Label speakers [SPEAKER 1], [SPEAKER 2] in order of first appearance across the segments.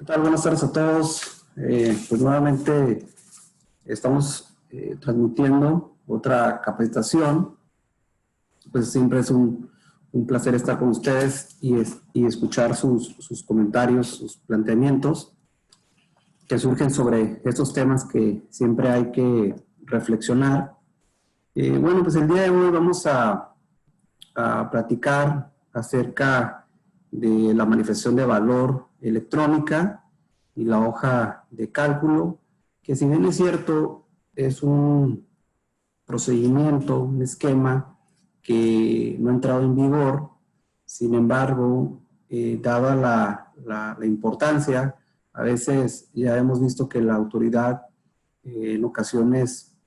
[SPEAKER 1] tal? Buenas tardes a todos. Pues nuevamente estamos transmitiendo otra capacitación. Pues siempre es un placer estar con ustedes y escuchar sus comentarios, sus planteamientos que surgen sobre estos temas que siempre hay que reflexionar. Bueno, pues el día de hoy vamos a platicar acerca de la manifestación de valor electrónica y la hoja de cálculo, que si bien es cierto, es un procedimiento, un esquema que no ha entrado en vigor. Sin embargo, dada la importancia, a veces ya hemos visto que la autoridad en ocasiones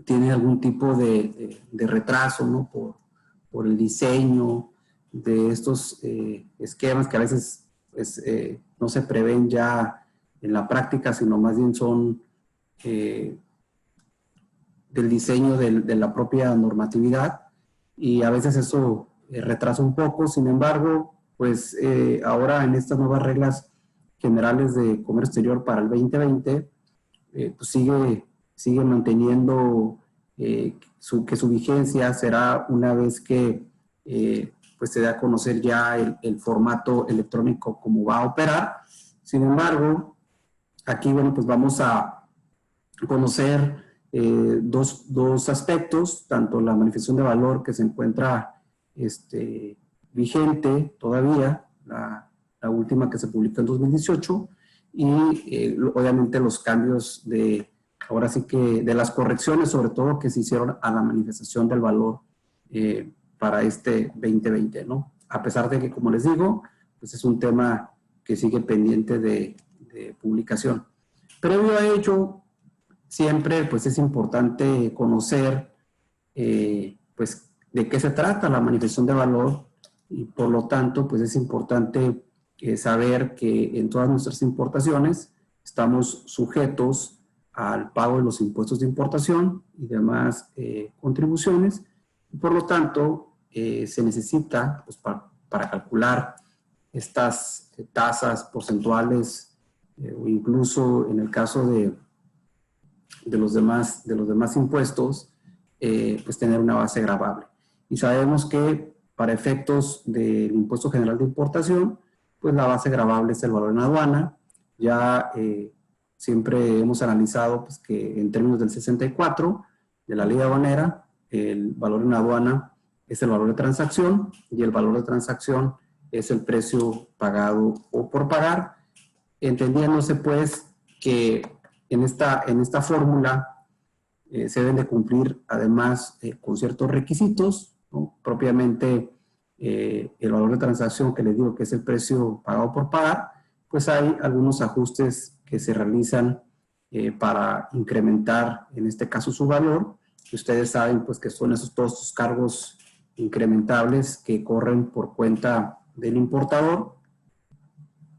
[SPEAKER 1] tiene algún tipo de retraso, ¿no? Por el diseño de estos esquemas que a veces pues, no se prevén ya en la práctica, sino más bien son del diseño de la propia normatividad, y a veces eso retrasa un poco. Sin embargo, pues ahora en estas nuevas reglas generales de comercio exterior para el 2020, pues sigue manteniendo que su vigencia será una vez que pues se dé a conocer ya el formato electrónico como va a operar. Sin embargo, aquí, bueno, pues vamos a conocer dos aspectos, tanto la manifestación de valor que se encuentra vigente todavía, la última que se publicó en 2018, y obviamente los cambios ahora sí que de las correcciones sobre todo que se hicieron a la manifestación del valor para este 2020, ¿no? A pesar de que, como les digo, pues es un tema que sigue pendiente de publicación. Previo a ello, siempre pues es importante conocer pues de qué se trata la manifestación de valor, y por lo tanto pues es importante saber que en todas nuestras importaciones estamos sujetos al pago de los impuestos de importación y demás contribuciones, y por lo tanto se necesita pues, para calcular estas tasas porcentuales o incluso en el caso de los demás impuestos, pues tener una base gravable. Y sabemos que para efectos del impuesto general de importación, pues la base gravable es el valor en aduana. Ya siempre hemos analizado pues, que en términos del 64 de la ley aduanera, el valor en aduana es el valor de transacción, y el valor de transacción es el precio pagado o por pagar, entendiéndose pues que en esta fórmula se deben de cumplir además con ciertos requisitos, ¿no? Propiamente el valor de transacción, que les digo que es el precio pagado por pagar, pues hay algunos ajustes que se realizan para incrementar, en este caso, su valor, que ustedes saben pues que son todos esos cargos incrementables que corren por cuenta del importador,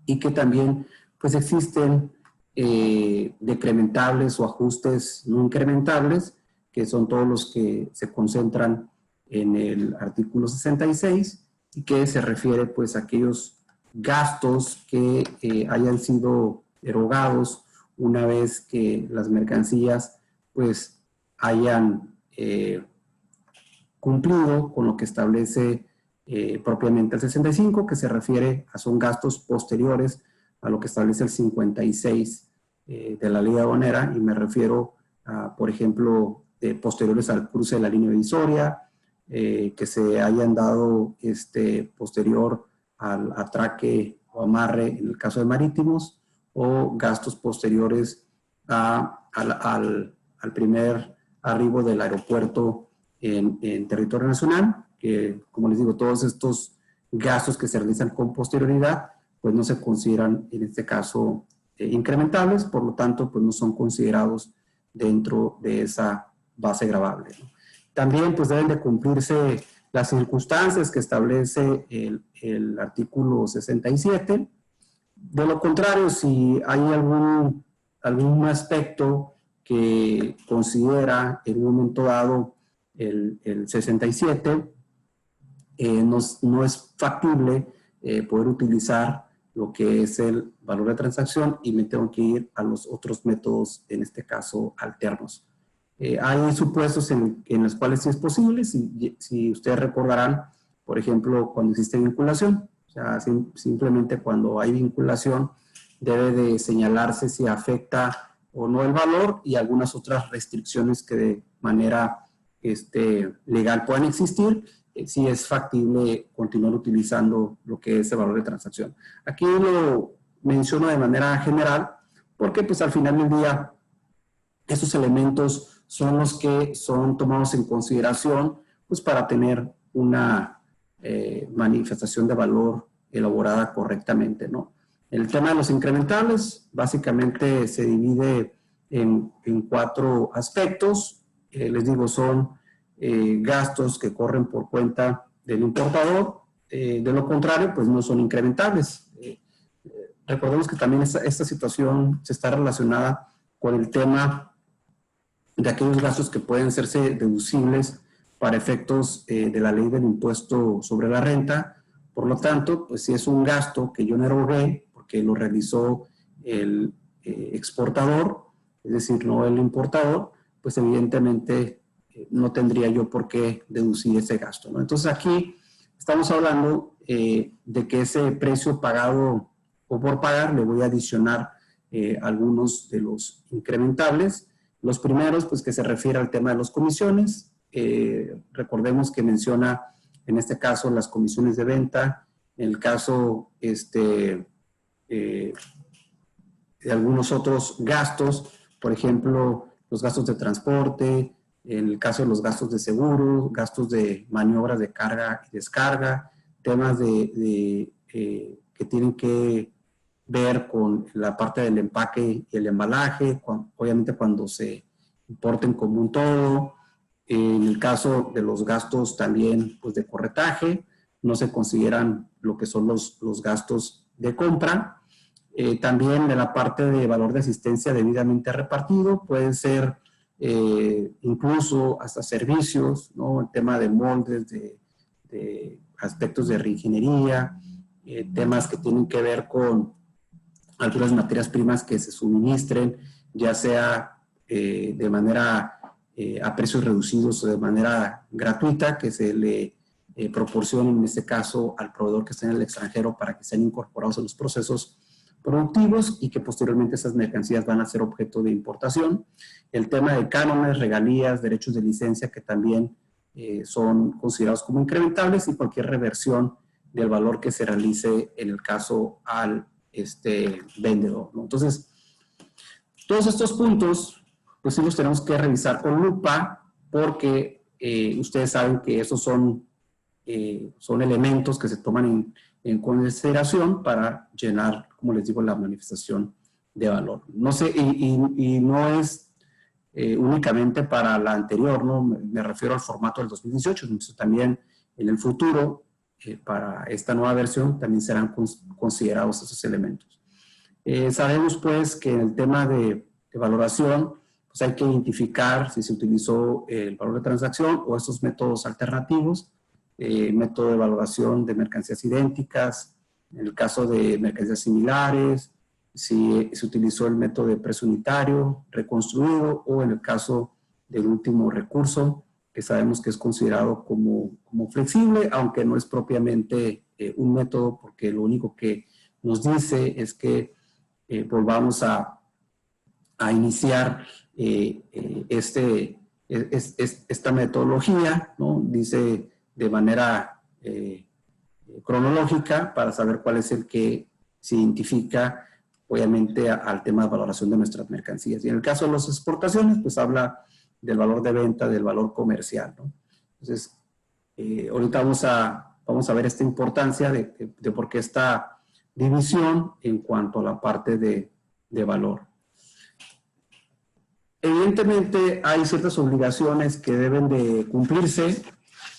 [SPEAKER 1] y que también pues existen decrementables o ajustes no incrementables, que son todos los que se concentran en el artículo 66, y que se refiere pues a aquellos gastos que hayan sido erogados una vez que las mercancías pues hayan cumplido con lo que establece propiamente el 65, que se refiere a son gastos posteriores a lo que establece el 56 de la ley aduanera, y me refiero a, por ejemplo, posteriores al cruce de la línea divisoria, que se hayan dado posterior al atraque o amarre en el caso de marítimos, o gastos posteriores al primer arribo del aeropuerto en territorio nacional, que, como les digo, todos estos gastos que se realizan con posterioridad, pues no se consideran en este caso incrementables, por lo tanto, pues no son considerados dentro de esa base gravable, ¿no? También pues deben de cumplirse las circunstancias que establece el artículo 67. De lo contrario, si hay algún aspecto que considera en un momento dado el 67, no es factible poder utilizar lo que es el valor de transacción y me tengo que ir a los otros métodos, en este caso alternos. Hay supuestos en los cuales sí es posible, si ustedes recordarán, por ejemplo, cuando existe vinculación, o sea, simplemente cuando hay vinculación debe de señalarse si afecta o no el valor y algunas otras restricciones que de manera legal puedan existir, si es factible continuar utilizando lo que es el valor de transacción. Aquí lo menciono de manera general porque pues al final del día esos elementos son los que son tomados en consideración pues para tener una manifestación de valor elaborada correctamente, ¿no? El tema de los incrementables básicamente se divide en 4 aspectos. Les digo, son gastos que corren por cuenta del importador. De lo contrario, pues no son incrementables. Recordemos que también esta situación se está relacionada con el tema de aquellos gastos que pueden hacerse deducibles para efectos de la ley del impuesto sobre la renta. Por lo tanto, pues si es un gasto que yo no erogué porque lo realizó el exportador, es decir, no el importador, pues evidentemente no tendría yo por qué deducir ese gasto, ¿no? Entonces aquí estamos hablando de que ese precio pagado o por pagar le voy a adicionar algunos de los incrementables. Los primeros, pues que se refiere al tema de las comisiones. Recordemos que menciona en este caso las comisiones de venta, en el caso de algunos otros gastos, por ejemplo, los gastos de transporte, en el caso de los gastos de seguro, gastos de maniobras de carga y descarga, temas que tienen que ver con la parte del empaque y el embalaje, obviamente cuando se importen como un todo. En el caso de los gastos también pues de corretaje, no se consideran lo que son los gastos de compra. También de la parte de valor de asistencia debidamente repartido, pueden ser incluso hasta servicios, ¿no? El tema de moldes, de aspectos de reingeniería, temas que tienen que ver con algunas materias primas que se suministren, ya sea de manera a precios reducidos o de manera gratuita, que se le proporcione en este caso al proveedor que está en el extranjero para que sean incorporados a los procesos productivos y que posteriormente esas mercancías van a ser objeto de importación. El tema de cánones, regalías, derechos de licencia que también son considerados como incrementables y cualquier reversión del valor que se realice en el caso al vendedor, ¿no? Entonces, todos estos puntos, pues sí los tenemos que revisar con lupa porque ustedes saben que esos son elementos que se toman en consideración para llenar, como les digo, la manifestación de valor. No sé, y no es únicamente para la anterior, ¿no? Me refiero al formato del 2018, también en el futuro, para esta nueva versión, también serán considerados esos elementos. Sabemos, pues, que en el tema de valoración, pues hay que identificar si se utilizó el valor de transacción o estos métodos alternativos, método de valoración de mercancías idénticas, en el caso de mercancías similares, si se utilizó el método de precio unitario, reconstruido, o en el caso del último recurso, que sabemos que es considerado como flexible, aunque no es propiamente un método, porque lo único que nos dice es que volvamos a iniciar esta metodología, ¿no? Dice de manera cronológica para saber cuál es el que se identifica obviamente al tema de valoración de nuestras mercancías. Y en el caso de las exportaciones, pues habla del valor de venta, del valor comercial, ¿no? Entonces, ahorita vamos a ver esta importancia de por qué esta división en cuanto a la parte de valor. Evidentemente hay ciertas obligaciones que deben de cumplirse.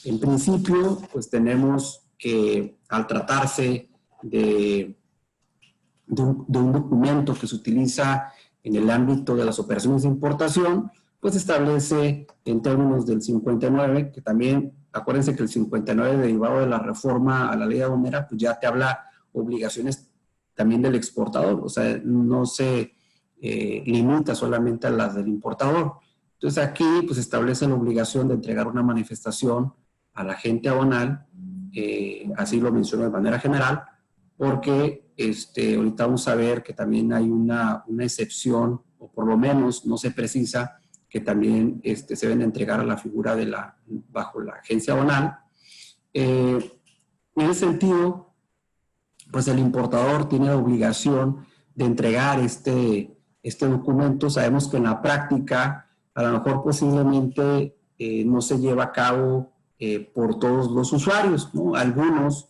[SPEAKER 1] En principio, pues tenemos que, al tratarse de un documento que se utiliza en el ámbito de las operaciones de importación, pues establece en términos del 59, que también, acuérdense que el 59 derivado de la reforma a la ley aduanera, pues ya te habla obligaciones también del exportador, o sea, no se limita solamente a las del importador. Entonces aquí pues establece la obligación de entregar una manifestación al agente aduanal, así lo menciono de manera general, porque ahorita vamos a ver que también hay una excepción, o por lo menos no se precisa, que también se deben entregar a la figura bajo la agencia aduanal. En ese sentido, pues el importador tiene la obligación de entregar este documento. Sabemos que en la práctica, a lo mejor posiblemente no se lleva a cabo por todos los usuarios, ¿no? Algunos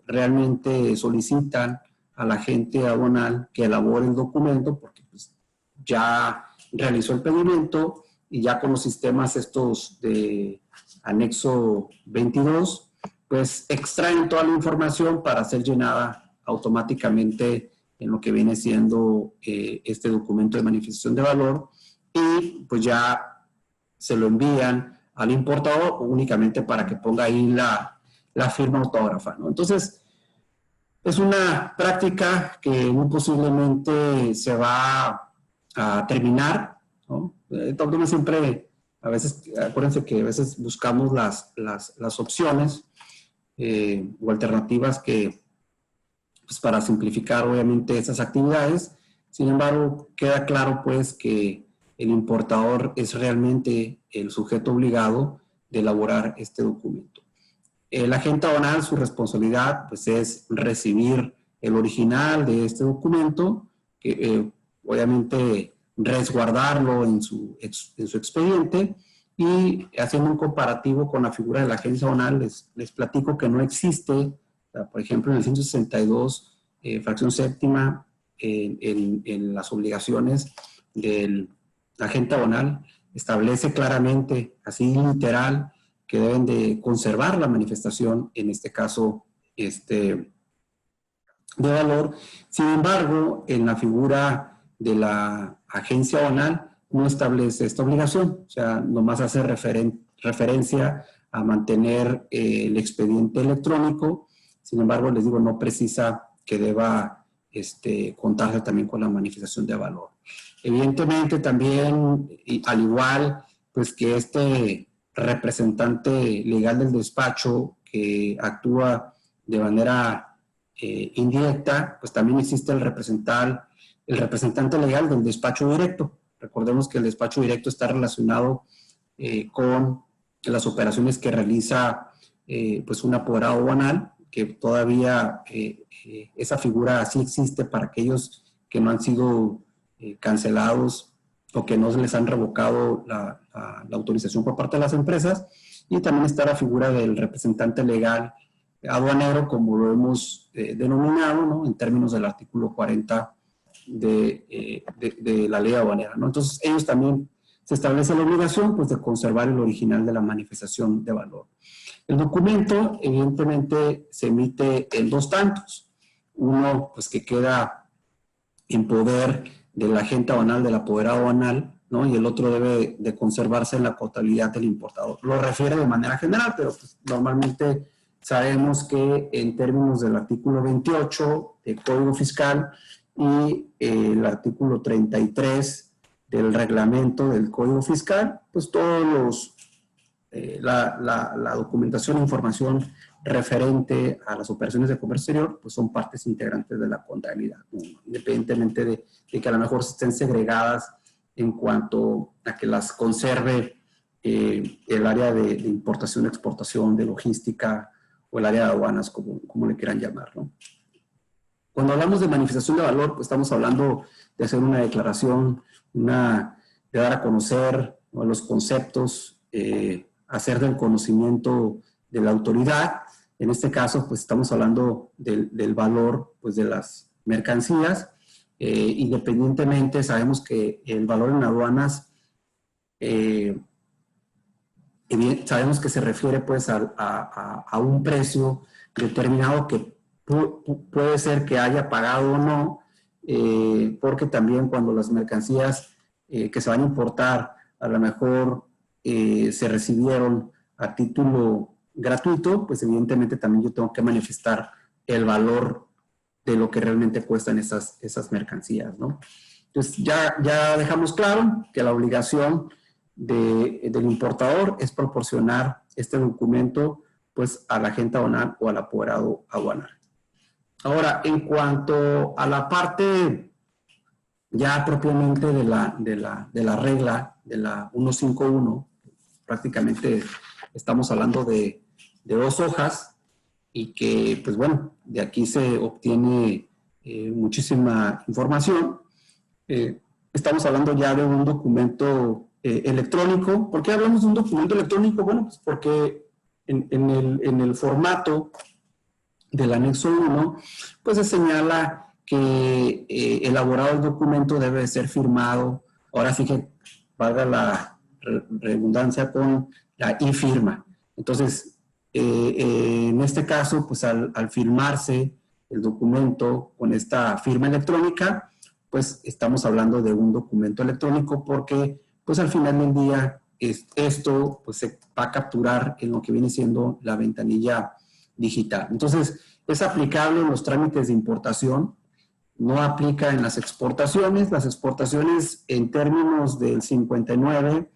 [SPEAKER 1] realmente solicitan al agente aduanal que elabore el documento porque pues, ya realizó el pedimento y ya con los sistemas estos de anexo 22, pues extraen toda la información para ser llenada automáticamente en lo que viene siendo este documento de manifestación de valor y pues ya se lo envían al importador únicamente para que ponga ahí la firma autógrafa, ¿no? Entonces, es una práctica que muy posiblemente se va a terminar, ¿no? Siempre, a veces, acuérdense que a veces buscamos las opciones o alternativas que, pues, para simplificar obviamente esas actividades. Sin embargo, queda claro pues que el importador es realmente el sujeto obligado de elaborar este documento. El agente aduanal, su responsabilidad pues, es recibir el original de este documento, que obviamente resguardarlo en su expediente y haciendo un comparativo con la figura de la agencia aduanal, les platico que no existe, por ejemplo, en el 162, fracción séptima, en las obligaciones del agente aduanal, establece claramente, así literal, que deben de conservar la manifestación, en este caso, de valor. Sin embargo, en la figura de la agencia aduanal no establece esta obligación, o sea, nomás hace referencia a mantener el expediente electrónico. Sin embargo, les digo, no precisa que deba contarse también con la manifestación de valor. Evidentemente, también, al igual, pues que representante legal del despacho que actúa de manera indirecta, pues también existe el representante legal del despacho directo. Recordemos que el despacho directo está relacionado con las operaciones que realiza pues un apoderado aduanal, que todavía esa figura sí existe para aquellos que no han sido cancelados o que no se les han revocado la autorización por parte de las empresas, y también está la figura del representante legal aduanero, como lo hemos denominado, ¿no? En términos del artículo 40 de la ley aduanera, ¿no? Entonces, ellos también se establece la obligación pues, de conservar el original de la manifestación de valor. El documento, evidentemente, se emite en dos tantos. Uno, pues que queda en poder del agente aduanal, del apoderado aduanal, ¿no? Y el otro debe de conservarse en la contabilidad del importador. Lo refiere de manera general, pero pues, normalmente sabemos que en términos del artículo 28 del Código Fiscal y el artículo 33 del reglamento del Código Fiscal, pues todos la documentación e información referente a las operaciones de comercio exterior, pues son partes integrantes de la contabilidad, ¿no? Independientemente de que a lo mejor estén segregadas en cuanto a que las conserve el área de importación, exportación, de logística o el área de aduanas, como le quieran llamar, ¿no? Cuando hablamos de manifestación de valor, pues estamos hablando de hacer una declaración, de dar a conocer, ¿no?, los conceptos, hacer del conocimiento de la autoridad. En este caso, pues estamos hablando del valor pues, de las mercancías. Independientemente, sabemos que el valor en aduanas, sabemos que se refiere pues a un precio determinado que puede ser que haya pagado o no, porque también cuando las mercancías que se van a importar a lo mejor se recibieron a título gratuito, pues evidentemente también yo tengo que manifestar el valor de lo que realmente cuestan esas mercancías, ¿no? Entonces, ya dejamos claro que la obligación del importador es proporcionar este documento, pues, al agente aduanal o al apoderado aduanal. Ahora, en cuanto a la parte ya propiamente de la regla, de la 151, prácticamente estamos hablando de 2 hojas y que, pues bueno, de aquí se obtiene muchísima información. Estamos hablando ya de un documento electrónico. ¿Por qué hablamos de un documento electrónico? Bueno, pues porque en el formato del anexo 1, pues se señala que elaborado el documento debe ser firmado, ahora sí que valga la redundancia, con la e-firma. Entonces, en este caso, pues al firmarse el documento con esta firma electrónica, pues estamos hablando de un documento electrónico porque, pues al final del día, esto pues se va a capturar en lo que viene siendo la ventanilla digital. Entonces, es aplicable en los trámites de importación, no aplica en las exportaciones. Las exportaciones, en términos del 59,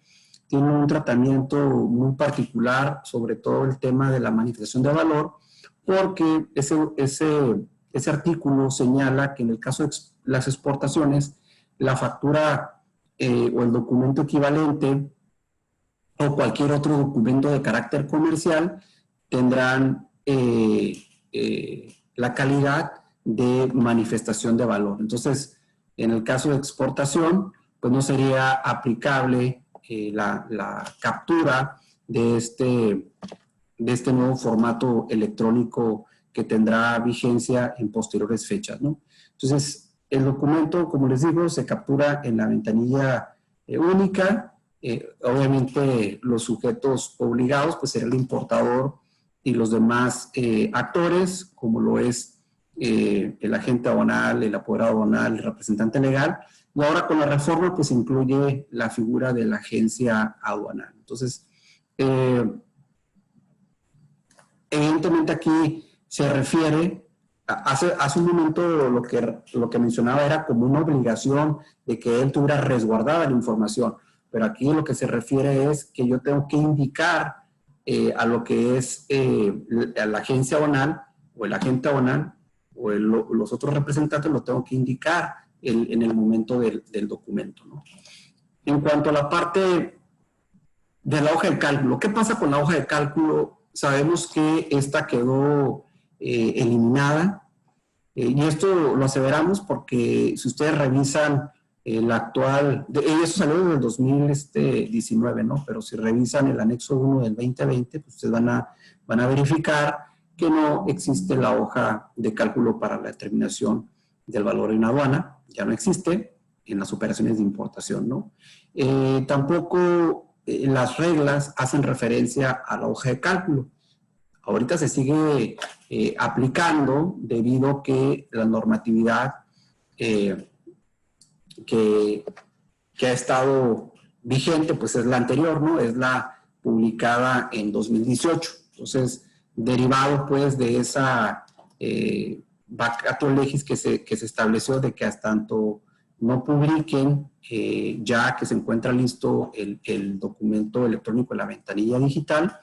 [SPEAKER 1] tienen un tratamiento muy particular, sobre todo el tema de la manifestación de valor, porque ese artículo señala que en el caso de las exportaciones, la factura o el documento equivalente o cualquier otro documento de carácter comercial tendrán la calidad de manifestación de valor. Entonces, en el caso de exportación, pues no sería aplicable la captura de este nuevo formato electrónico que tendrá vigencia en posteriores fechas, ¿no? Entonces, el documento, como les digo, se captura en la ventanilla única. Obviamente, los sujetos obligados, pues será el importador y los demás actores, como lo es el agente aduanal, el apoderado aduanal, el representante legal. Y ahora con la reforma, pues incluye la figura de la agencia aduanal. Entonces, evidentemente aquí se refiere, hace un momento lo que mencionaba era como una obligación de que él tuviera resguardada la información, pero aquí lo que se refiere es que yo tengo que indicar a lo que es a la agencia aduanal o el agente aduanal o los otros representantes, lo tengo que indicar en el momento del documento, ¿no? En cuanto a la parte de la hoja de cálculo, ¿qué pasa con la hoja de cálculo? Sabemos que esta quedó eliminada y esto lo aseveramos porque si ustedes revisan la actual, eso salió desde el 2019, ¿no? Pero si revisan el anexo 1 del 2020, pues ustedes van a verificar que no existe la hoja de cálculo para la determinación del valor en aduana, ya no existe en las operaciones de importación, ¿no? Tampoco las reglas hacen referencia a la hoja de cálculo. Ahorita se sigue aplicando debido a que la normatividad que ha estado vigente, pues es la anterior, ¿no? Es la publicada en 2018. Entonces, derivado pues de esa vacatio legis que se estableció de que hasta tanto no publiquen ya que se encuentra listo el documento electrónico en la ventanilla digital,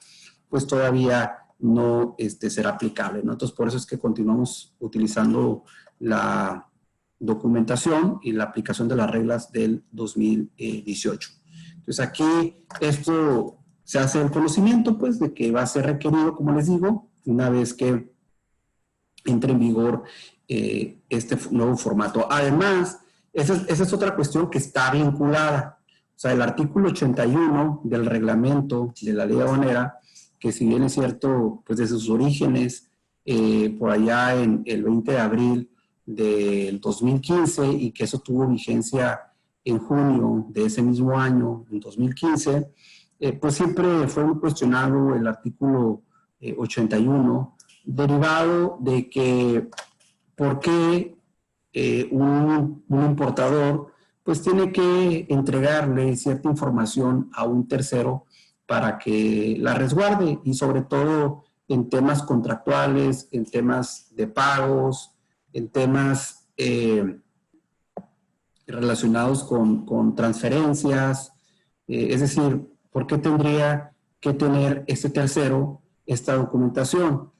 [SPEAKER 1] pues todavía no será aplicable, ¿no? Entonces, por eso es que continuamos utilizando la documentación y la aplicación de las reglas del 2018. Entonces, aquí esto se hace el conocimiento, pues, de que va a ser requerido, como les digo, una vez que entre en vigor este nuevo formato. Además, esa es otra cuestión que está vinculada. O sea, el artículo 81 del reglamento de la ley aduanera, que si bien es cierto, pues de sus orígenes, por allá en el 20 de abril del 2015, y que eso tuvo vigencia en junio de ese mismo año, en 2015, pues siempre fue muy cuestionado el artículo 81, derivado de que por qué un importador pues tiene que entregarle cierta información a un tercero para que la resguarde, y sobre todo en temas contractuales, en temas de pagos, en temas relacionados con transferencias, es decir, ¿por qué tendría que tener este tercero esta documentación?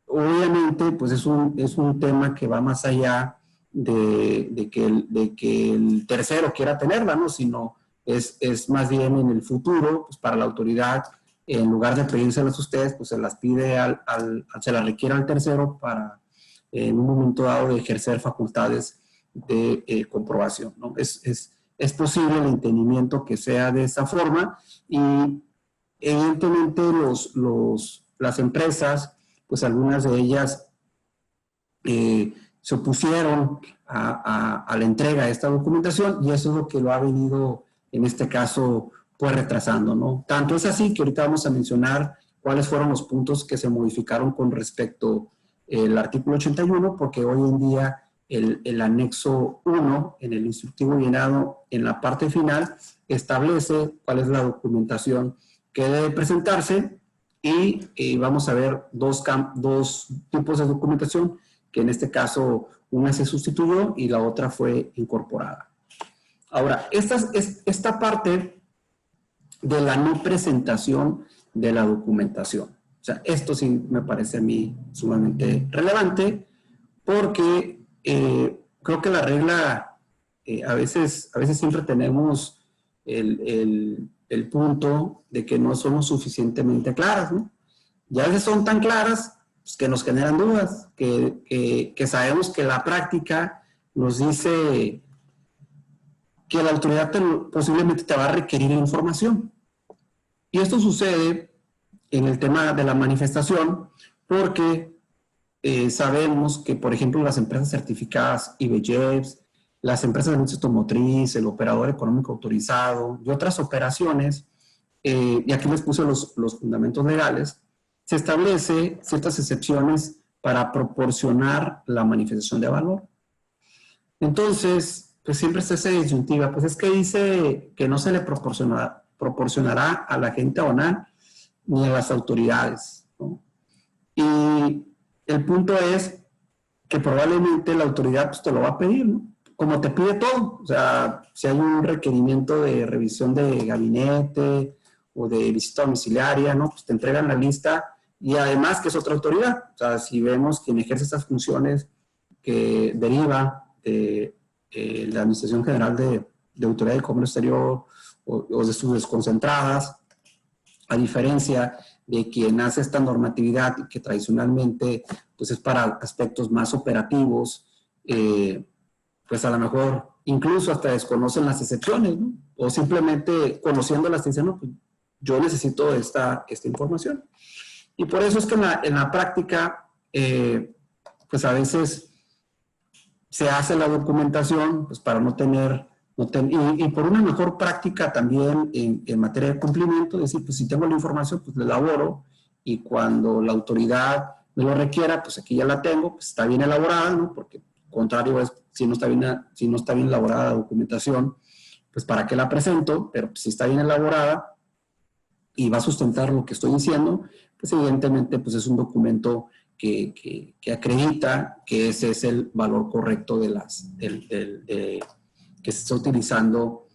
[SPEAKER 1] Obviamente, pues es un tema que va más allá de que el tercero quiera tenerla, ¿no? Sino es más bien en el futuro, pues para la autoridad, en lugar de pedírselas a ustedes, pues se las pide se las requiere al tercero para en un momento dado de ejercer facultades de comprobación, ¿no? Es posible el entendimiento que sea de esa forma y evidentemente las empresas, pues algunas de ellas se opusieron a la entrega de esta documentación y eso es lo que lo ha venido, en este caso, pues retrasando, ¿no? Tanto es así que ahorita vamos a mencionar cuáles fueron los puntos que se modificaron con respecto al artículo 81, porque hoy en día el anexo 1 en el instructivo llenado en la parte final establece cuál es la documentación que debe presentarse y vamos a ver dos tipos de documentación, que en este caso una se sustituyó y la otra fue incorporada. Ahora, esta parte de la no presentación de la documentación. O sea, esto sí me parece a mí sumamente relevante porque creo que la regla, a veces siempre tenemos el punto de que no somos suficientemente claras, ¿no? Ya a veces son tan claras pues, que nos generan dudas, que sabemos que la práctica nos dice que la autoridad posiblemente te va a requerir información. Y esto sucede en el tema de la manifestación porque sabemos que, por ejemplo, las empresas certificadas IBJEPS, las empresas de industria automotriz, el operador económico autorizado y otras operaciones, y aquí les puse los fundamentos legales, se establece ciertas excepciones para proporcionar la manifestación de valor. Entonces, pues siempre está esa disyuntiva, pues es que dice que no se le proporcionará a la gente aduanal ni a las autoridades, ¿no? Y el punto es que probablemente la autoridad pues, te lo va a pedir, ¿no? Como te pide todo. O sea, si hay un requerimiento de revisión de gabinete o de visita domiciliaria, ¿no? Pues te entregan la lista y además que es otra autoridad. O sea, si vemos quien ejerce estas funciones que deriva de la Administración General de Autoridad de Comercio Exterior o de sus desconcentradas, a diferencia de quien hace esta normatividad que tradicionalmente pues es para aspectos más operativos, pues a lo mejor incluso hasta desconocen las excepciones, ¿no? O simplemente conociéndolas dicen, no, pues yo necesito esta información. Y por eso es que en la práctica, pues a veces se hace la documentación pues para no tener... y por una mejor práctica también en materia de cumplimiento, es decir, pues si tengo la información, pues la elaboro y cuando la autoridad me lo requiera, pues aquí ya la tengo, pues está bien elaborada, ¿no? Porque contrario es, si no está bien elaborada la documentación, pues para qué la presento, pero pues, si está bien elaborada y va a sustentar lo que estoy diciendo, pues evidentemente pues es un documento que acredita que ese es el valor correcto de que se está utilizando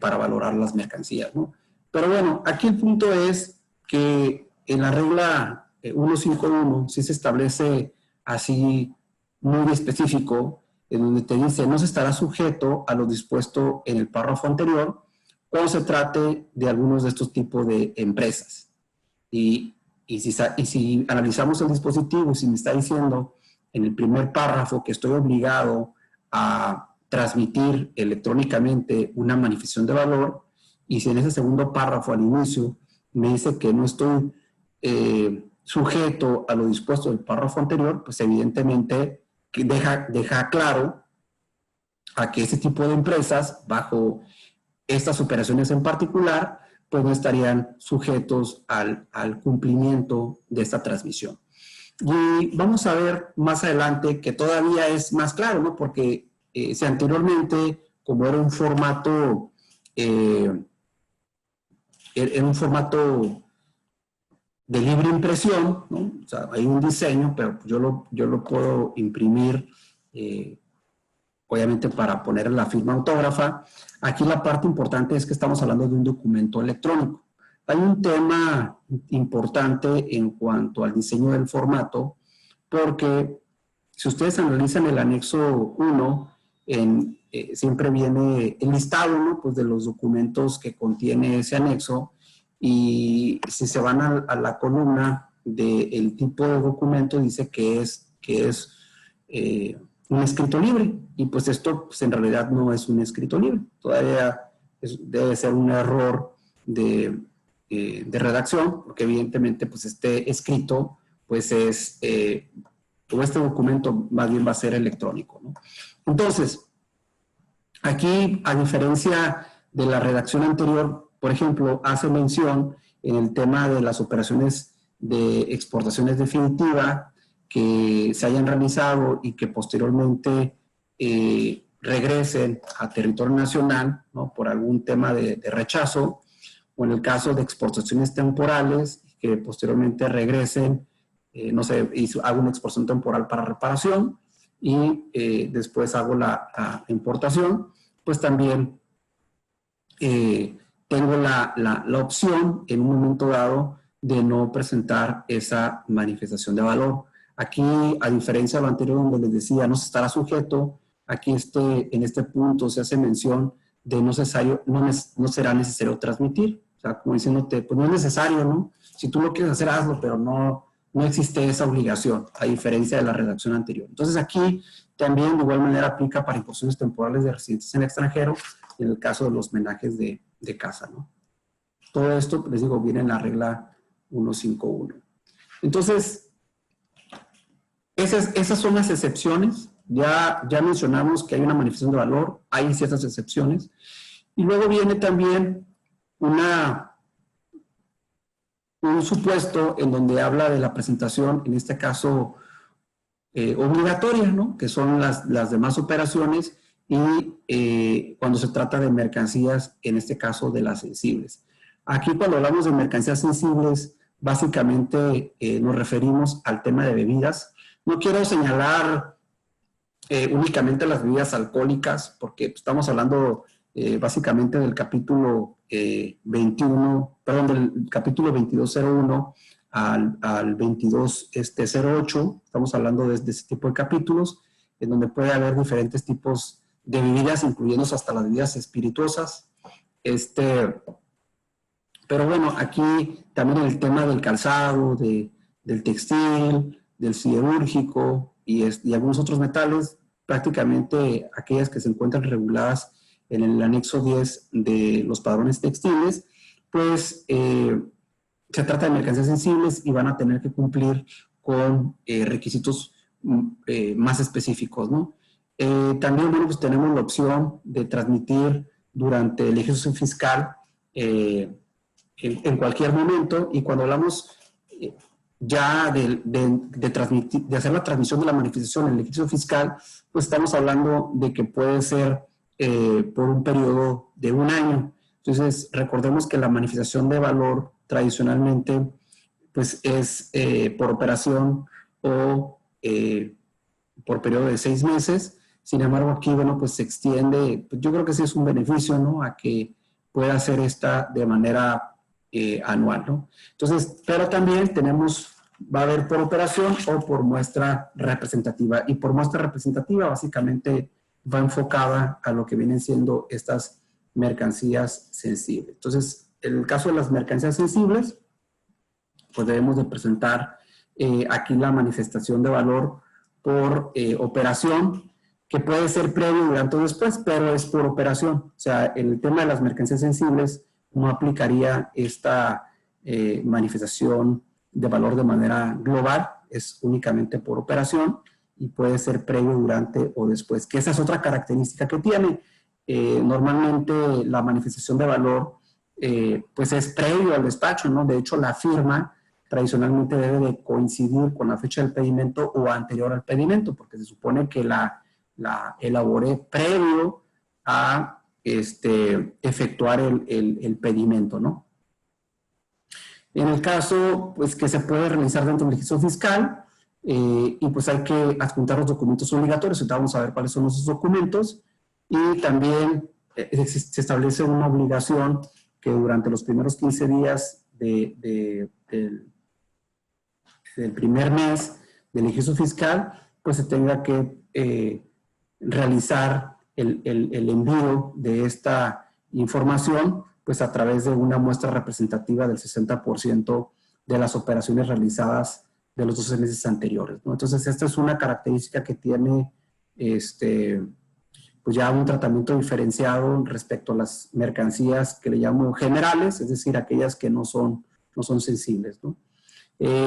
[SPEAKER 1] para valorar las mercancías, ¿no? Pero bueno, aquí el punto es que en la regla 151 sí se establece así muy específico, en donde te dice no se estará sujeto a lo dispuesto en el párrafo anterior cuando se trate de algunos de estos tipos de empresas. Y si analizamos el dispositivo, si me está diciendo en el primer párrafo que estoy obligado a transmitir electrónicamente una manifestación de valor, y si en ese segundo párrafo al inicio me dice que no estoy sujeto a lo dispuesto del párrafo anterior, pues evidentemente que deja claro a que ese tipo de empresas, bajo estas operaciones en particular, pues no estarían sujetos al cumplimiento de esta transmisión. Y vamos a ver más adelante que todavía es más claro, ¿no? Porque si anteriormente, como era un formato de libre impresión, ¿no? O sea, hay un diseño, pero yo lo puedo imprimir, obviamente para poner la firma autógrafa. Aquí la parte importante es que estamos hablando de un documento electrónico. Hay un tema importante en cuanto al diseño del formato, porque si ustedes analizan el anexo 1, siempre viene el listado, ¿no? Pues de los documentos que contiene ese anexo, y si se van a la columna del tipo de documento, dice que es un escrito libre, y pues esto pues en realidad no es un escrito libre, todavía debe ser un error de redacción, porque evidentemente pues este escrito pues es, o este documento más bien va a ser electrónico, ¿no? Entonces, aquí, a diferencia de la redacción anterior, por ejemplo, hace mención en el tema de las operaciones de exportaciones definitiva que se hayan realizado y que posteriormente regresen a territorio nacional, ¿no? Por algún tema de rechazo, o en el caso de exportaciones temporales que posteriormente regresen, no sé, hago una exportación temporal para reparación y después hago la importación, pues también tengo la opción en un momento dado de no presentar esa manifestación de valor. Aquí, a diferencia de lo anterior donde les decía, no se estará sujeto, aquí en este punto se hace mención de no será necesario transmitir. O sea, como diciéndote, pues no es necesario, ¿no? Si tú lo quieres hacer, hazlo, pero no existe esa obligación, a diferencia de la redacción anterior. Entonces aquí también de igual manera aplica para imposiciones temporales de residentes en el extranjero y en el caso de los menajes de casa, ¿no? Todo esto, les digo, viene en la regla 151. Entonces, esas son las excepciones. Ya mencionamos que hay una manifestación de valor, hay ciertas excepciones. Y luego viene también un supuesto en donde habla de la presentación, en este caso, obligatoria, ¿no? Que son las demás operaciones y cuando se trata de mercancías, en este caso de las sensibles. Aquí cuando hablamos de mercancías sensibles, básicamente nos referimos al tema de bebidas. No quiero señalar únicamente las bebidas alcohólicas, porque estamos hablando básicamente del capítulo 21, perdón, del capítulo 2201 al 2208, estamos hablando de ese tipo de capítulos, en donde puede haber diferentes tipos de bebidas, incluyendo hasta las bebidas espirituosas. Pero bueno, aquí también el tema del calzado, del textil, del siderúrgico y algunos otros metales, prácticamente aquellas que se encuentran reguladas en el anexo 10 de los padrones textiles, pues se trata de mercancías sensibles y van a tener que cumplir con requisitos más específicos, ¿no? También, bueno, pues tenemos la opción de transmitir durante el ejercicio fiscal en cualquier momento, y cuando hablamos ya de hacer la transmisión de la manifestación en el ejercicio fiscal, pues estamos hablando de que puede ser por un periodo de un año. Entonces, recordemos que la manifestación de valor tradicionalmente pues es por operación o por periodo de 6 meses. Sin embargo, aquí, bueno, pues se extiende, pues yo creo que sí es un beneficio, ¿no? A que pueda hacer esta de manera anual, ¿no? Entonces, pero también va a haber por operación o por muestra representativa. Y por muestra representativa, básicamente, va enfocada a lo que vienen siendo estas mercancías sensibles. Entonces, en el caso de las mercancías sensibles, pues debemos de presentar aquí la manifestación de valor por operación, que puede ser previo, durante o después, pero es por operación. O sea, en el tema de las mercancías sensibles no aplicaría esta manifestación de valor de manera global, es únicamente por operación y puede ser previo, durante o después, que esa es otra característica que tiene. Normalmente la manifestación de valor pues es previo al despacho, ¿no? De hecho, la firma tradicionalmente debe de coincidir con la fecha del pedimento o anterior al pedimento, porque se supone que la elaboré previo a efectuar el pedimento, ¿no? En el caso, pues, que se puede realizar dentro del registro fiscal, y pues hay que adjuntar los documentos obligatorios. Entonces vamos a ver cuáles son esos documentos. Y también se establece una obligación que durante los primeros 15 días del primer mes del registro fiscal, pues se tenga que realizar el envío de esta información, pues a través de una muestra representativa del 60% de las operaciones realizadas de los 12 meses anteriores, ¿no? Entonces, esta es una característica que tiene pues ya un tratamiento diferenciado respecto a las mercancías que le llamo generales, es decir, aquellas que no son sensibles, ¿no?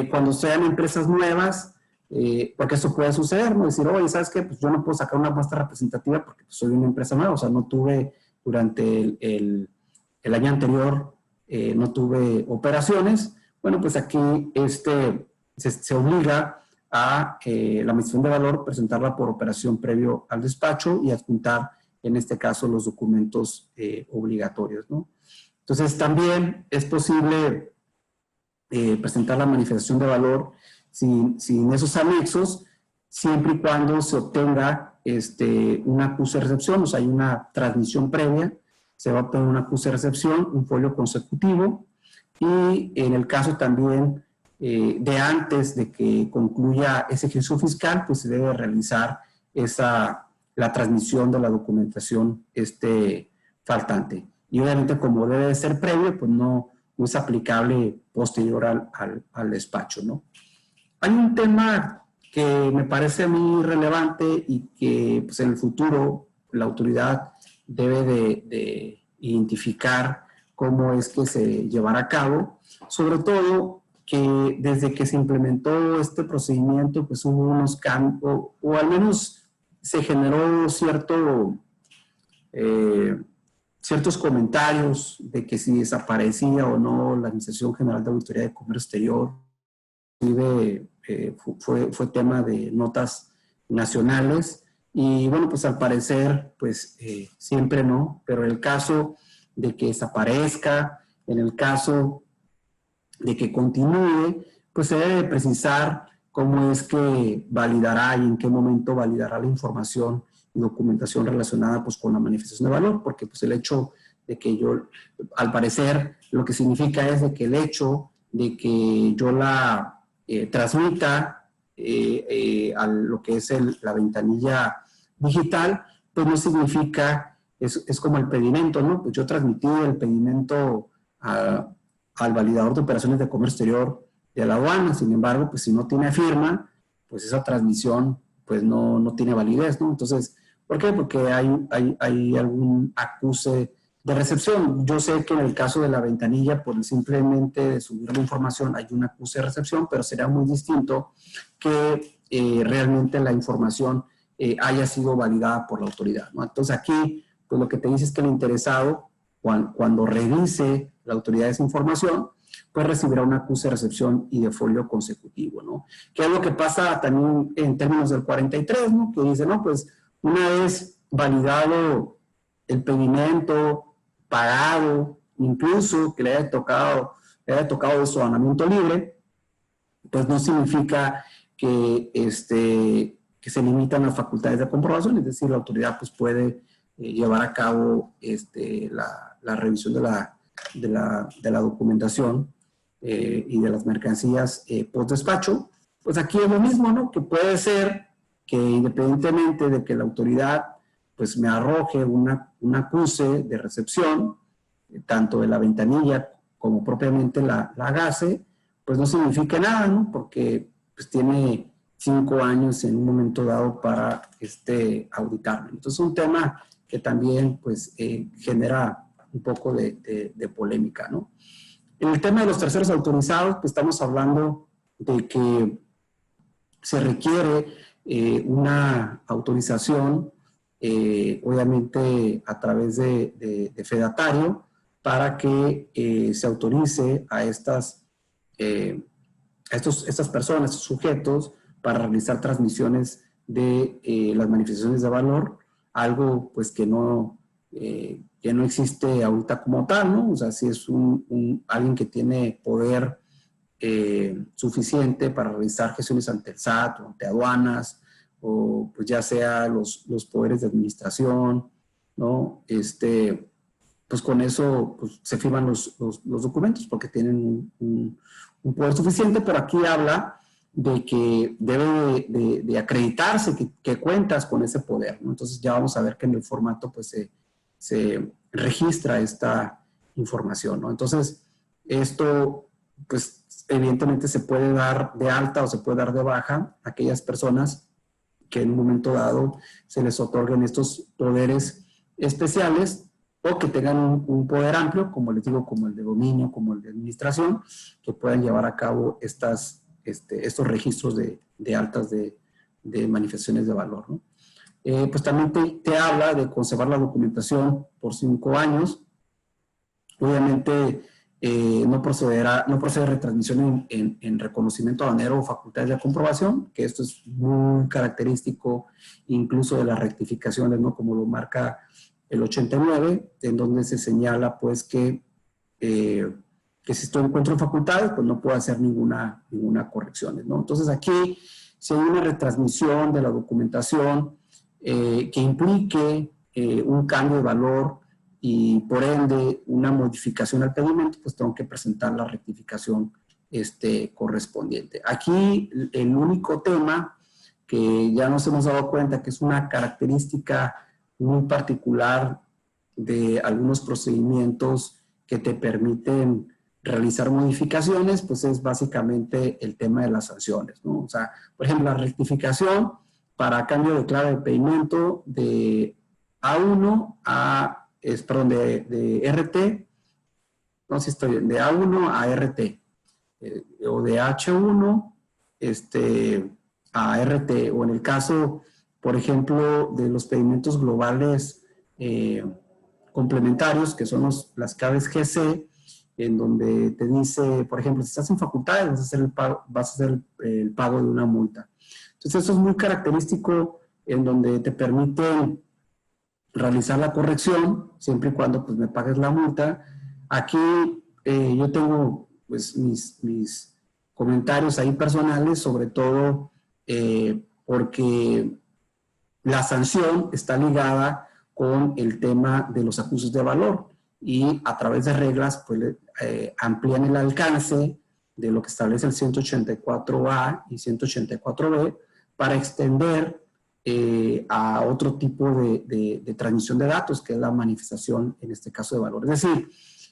[SPEAKER 1] Cuando sean empresas nuevas, porque eso puede suceder, ¿no? Decir, oye, ¿sabes qué? Pues yo no puedo sacar una muestra representativa porque pues, soy una empresa nueva, o sea, no tuve durante el año anterior, no tuve operaciones. Bueno, pues aquí se obliga a la admisión de valor presentarla por operación previo al despacho y adjuntar, en este caso, los documentos obligatorios, ¿no? Entonces, también es posible presentar la manifestación de valor sin esos anexos, siempre y cuando se obtenga un acuse de recepción, o sea, hay una transmisión previa, se va a obtener un acuse de recepción, un folio consecutivo, y en el caso también de antes de que concluya ese ejercicio fiscal, pues se debe realizar la transmisión de la documentación faltante. Y obviamente como debe de ser previo, pues no es aplicable posterior al despacho, ¿no? Hay un tema que me parece muy relevante y que pues, en el futuro la autoridad debe de identificar cómo es que se llevará a cabo, sobre todo que desde que se implementó este procedimiento, pues hubo unos cambios, o al menos se generó ciertos comentarios de que si desaparecía o no la Administración General de Auditoría de Comercio Exterior. Fue tema de notas nacionales y bueno, pues al parecer, pues siempre no, pero en el caso de que desaparezca, en el caso de que continúe, pues se debe precisar cómo es que validará y en qué momento validará la información y documentación relacionada pues con la manifestación de valor, porque pues el hecho de que yo, al parecer, lo que significa es de que el hecho de que yo la transmita a lo que es la ventanilla digital, pues no significa, es como el pedimento, ¿no? Pues yo transmití el pedimento al validador de operaciones de comercio exterior de la aduana, sin embargo, pues si no tiene firma, pues esa transmisión pues no tiene validez, ¿no? Entonces, ¿por qué? Porque hay algún acuse de recepción. Yo sé que en el caso de la ventanilla, por simplemente de subir la información hay un acuse de recepción, pero será muy distinto que realmente la información haya sido validada por la autoridad, ¿no? Entonces aquí, pues lo que te dice es que el interesado, cuando revise la autoridad esa información, pues recibirá un acuse de recepción y de folio consecutivo, ¿no? Que es lo que pasa también en términos del 43, ¿no? Que dice, no, pues una vez validado el pedimento, pagado, incluso que le haya tocado desodonamiento libre, pues no significa que se limitan las facultades de comprobación, es decir, la autoridad pues puede llevar a cabo la revisión de la documentación y de las mercancías post despacho. Pues aquí es lo mismo, ¿no? Que puede ser que independientemente de que la autoridad pues me arroje un acuse de recepción, tanto de la ventanilla como propiamente la GACE, pues no significa nada, ¿no? Porque pues tiene 5 años en un momento dado para auditarme. Entonces es un tema que también pues genera un poco de polémica, ¿no? En el tema de los terceros autorizados, pues estamos hablando de que se requiere una autorización, obviamente a través de fedatario, para que se autorice a estas personas, estos sujetos, para realizar transmisiones de las manifestaciones de valor, algo pues que no existe ahorita como tal, ¿no? O sea, si es alguien que tiene poder suficiente para realizar gestiones ante el SAT o ante aduanas, o pues ya sea los poderes de administración, ¿no? Pues con eso pues, se firman los documentos porque tienen un poder suficiente, pero aquí habla de que debe de acreditarse que cuentas con ese poder, ¿no? Entonces ya vamos a ver que en el formato pues se registra esta información, ¿no? Entonces esto pues evidentemente se puede dar de alta o se puede dar de baja a aquellas personas que en un momento dado se les otorguen estos poderes especiales o que tengan un poder amplio, como les digo, como el de dominio, como el de administración, que puedan llevar a cabo estos registros de altas de manifestaciones de valor, ¿no? Pues también te habla de conservar la documentación por 5 años. Obviamente no procede retransmisión en reconocimiento aduanero o facultades de comprobación, que esto es muy característico incluso de las rectificaciones, ¿no? Como lo marca el 89, en donde se señala pues que si esto encuentro en facultades, pues no puedo hacer ninguna corrección, ¿no? Entonces aquí, si hay una retransmisión de la documentación que implique un cambio de valor y por ende una modificación al pedimento, pues tengo que presentar la rectificación correspondiente. Aquí el único tema que ya nos hemos dado cuenta que es una característica muy particular de algunos procedimientos que te permiten realizar modificaciones, pues es básicamente el tema de las sanciones, ¿no? O sea, por ejemplo, la rectificación para cambio de clave de pedimento de A1 de RT, no sé si estoy bien, de A1 a RT, o de H1 a RT, o en el caso, por ejemplo, de los pedimentos globales complementarios, que son las claves GC, en donde te dice, por ejemplo, si estás en facultades, vas a hacer el pago de una multa. Entonces, eso es muy característico en donde te permite realizar la corrección, siempre y cuando pues, me pagues la multa. Aquí yo tengo pues, mis comentarios ahí personales, sobre todo porque la sanción está ligada con el tema de los acusos de valor y a través de reglas pues, amplían el alcance de lo que establece el 184A y 184B para extender a otro tipo de transmisión de datos, que es la manifestación, en este caso, de valor. Es decir,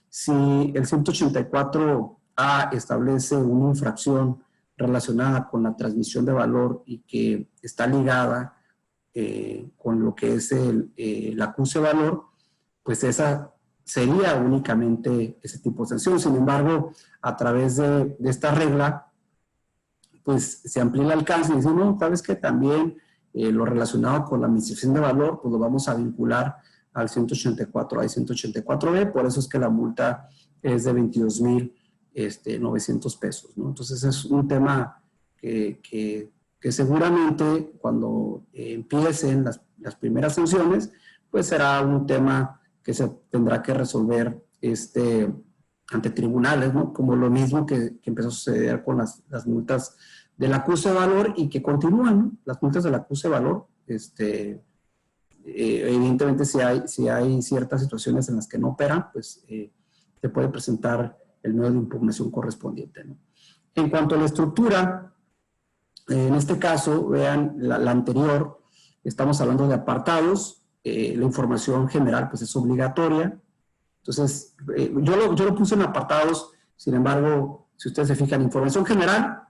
[SPEAKER 1] si el 184A establece una infracción relacionada con la transmisión de valor y que está ligada con lo que es el acuse de valor, pues esa sería únicamente ese tipo de sanción. Sin embargo, a través de esta regla, pues se amplía el alcance y dice, no, sabes que también lo relacionado con la administración de valor, pues lo vamos a vincular al 184A y 184B, por eso es que la multa es de 22,900 pesos, ¿no? Entonces es un tema que seguramente cuando empiecen las primeras sanciones, pues será un tema que se tendrá que resolver ante tribunales, ¿no? Como lo mismo que empezó a suceder con las multas del acuse de valor y que continúan, ¿no? Las multas del acuse de valor, evidentemente si hay ciertas situaciones en las que no operan, pues se puede presentar el medio de impugnación correspondiente, ¿no? En cuanto a la estructura, en este caso, vean la anterior, estamos hablando de apartados, la información general pues es obligatoria. Entonces, yo lo puse en apartados, sin embargo, si ustedes se fijan, información general,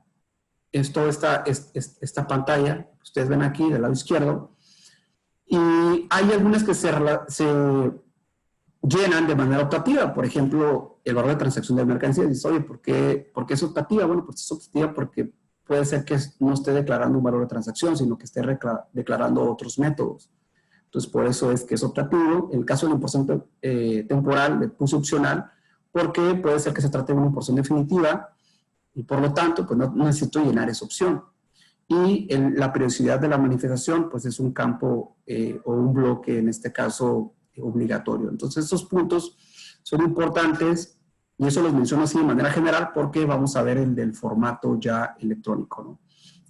[SPEAKER 1] es toda esta pantalla, ustedes ven aquí del lado izquierdo, y hay algunas que se llenan de manera optativa. Por ejemplo, el valor de transacción de mercancías. Dice, oye, ¿por qué es optativa? Bueno, pues es optativa porque puede ser que no esté declarando un valor de transacción, sino que esté declarando otros métodos. Entonces, por eso es que es optativo. En el caso de la imposición temporal, le puse opcional, porque puede ser que se trate de una imposición definitiva y por lo tanto, pues no necesito llenar esa opción. Y la periodicidad de la manifestación, pues es un campo o un bloque, en este caso, obligatorio. Entonces, estos puntos son importantes Y eso los menciono así de manera general porque vamos a ver el del formato ya electrónico, ¿no?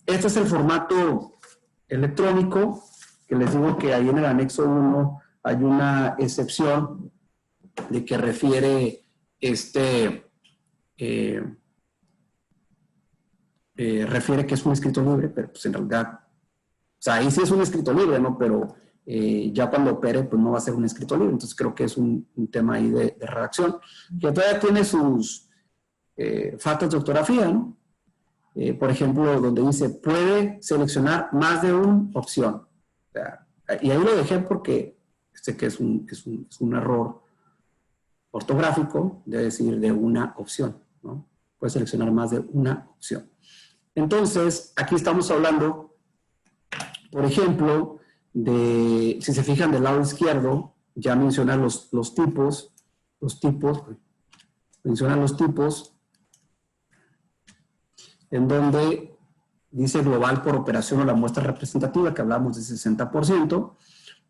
[SPEAKER 1] Este es el formato electrónico, que les digo que ahí en el anexo 1 hay una excepción de que refiere refiere que es un escrito libre, pero pues en realidad, o sea, ahí sí es un escrito libre, ¿no? Pero ya cuando opere, pues no va a ser un escrito libre. Entonces creo que es un tema ahí de redacción, que todavía tiene sus faltas de ortografía, ¿no? Por ejemplo, donde dice, puede seleccionar más de una opción. O sea, y ahí lo dejé porque sé que es un error ortográfico, debe decir de una opción, ¿no? Puede seleccionar más de una opción. Entonces, aquí estamos hablando, por ejemplo, de, si se fijan del lado izquierdo, ya menciona los tipos, menciona los tipos, en donde dice global por operación o la muestra representativa, que hablamos de 60%.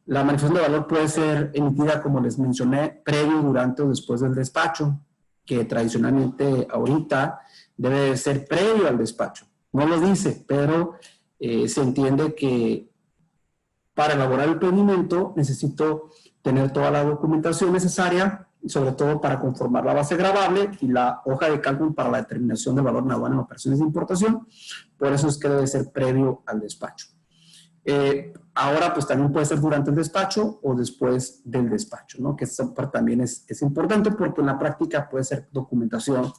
[SPEAKER 1] La manifestación de valor puede ser emitida, como les mencioné, previo, durante o después del despacho, que tradicionalmente ahorita debe ser previo al despacho. No lo dice, pero se entiende que para elaborar el pedimento necesito tener toda la documentación necesaria, sobre todo para conformar la base gravable y la hoja de cálculo para la determinación del valor en aduana en operaciones de importación. Por eso es que debe ser previo al despacho. Ahora, pues también puede ser durante el despacho o después del despacho, ¿no? Que esta parte también es importante porque en la práctica puede ser documentación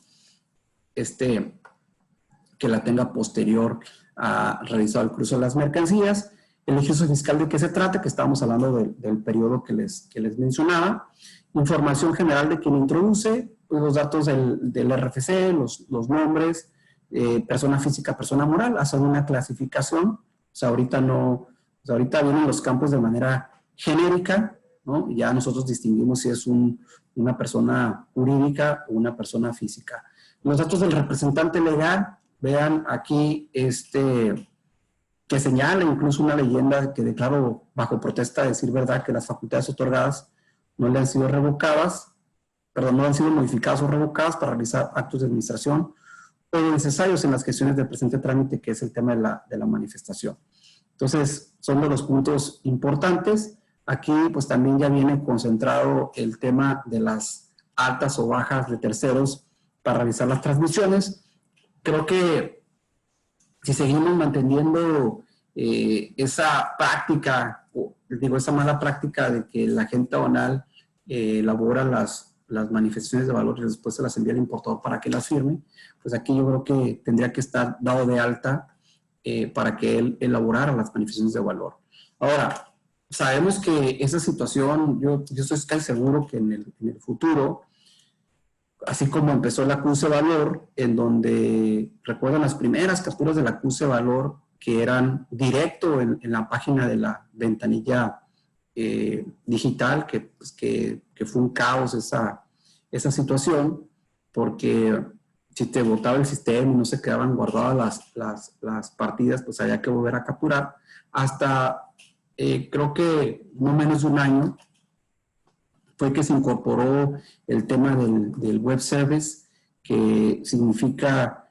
[SPEAKER 1] que la tenga posterior a realizar el cruce de las mercancías. El ejercicio fiscal, ¿de qué se trata? Que estábamos hablando del periodo que les mencionaba. Información general de quien introduce, pues los datos del RFC, los nombres, persona física, persona moral, hacer una clasificación. O sea, ahorita no, o sea, ahorita vienen los campos de manera genérica, ¿no? Ya nosotros distinguimos si es una persona jurídica o una persona física. Los datos del representante legal, vean aquí que señala incluso una leyenda que declaró bajo protesta de decir verdad que las facultades otorgadas no le han sido revocadas, perdón, no han sido modificadas o revocadas para realizar actos de administración o necesarios en las gestiones del presente trámite, que es el tema de la manifestación. Entonces, son de los puntos importantes. Aquí, pues también ya viene concentrado el tema de las altas o bajas de terceros para realizar las transmisiones. Creo que si seguimos manteniendo esa práctica, digo, esa mala práctica de que la agente aduanal elabora las manifestaciones de valor y después se las envía al importador para que las firme, pues aquí yo creo que tendría que estar dado de alta para que él elaborara las manifestaciones de valor. Ahora, sabemos que esa situación, yo estoy casi seguro que en el futuro, así como empezó el acuse de valor, en donde, recuerdan las primeras capturas del acuse de valor que eran directo en la página de la ventanilla digital, que fue un caos esa situación, porque si te botaba el sistema y no se quedaban guardadas las partidas, pues había que volver a capturar. Hasta creo que no menos de un año fue que se incorporó el tema del web service, que significa